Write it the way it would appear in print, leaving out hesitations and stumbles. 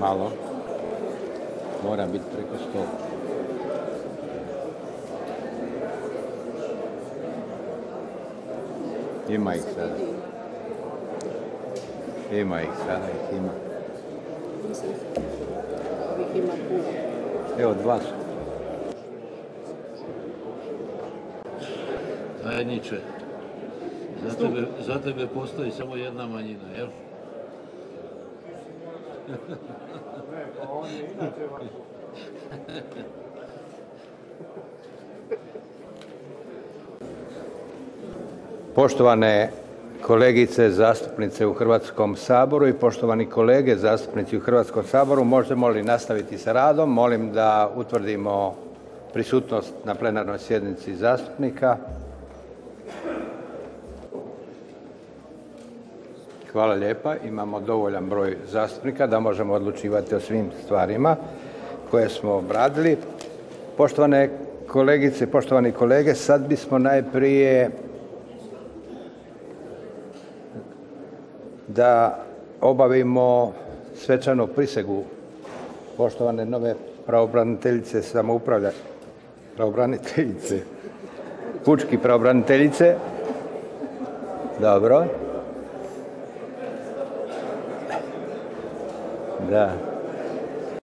Malo. Mora biti preko 100. Ima ih sada. Ima. Evo, 2 su. Zajedniče, za tebe postoji samo jedna manjina, jel? Ne, pa on je inače vaš. Poštovane kolegice zastupnice u Hrvatskom saboru i poštovani kolege zastupnici u Hrvatskom saboru, možemo li nastaviti sa radom? Molim da utvrdimo prisutnost na plenarnoj sjednici zastupnika. Hvala lijepa. Imamo dovoljan broj zastupnika da možemo odlučivati o svim stvarima koje smo obradili. Poštovane kolegice i poštovani kolege, sad bismo najprije da obavimo svečanu prisegu poštovane nove pravobraniteljice pučki pravobraniteljice. Dobro. Da.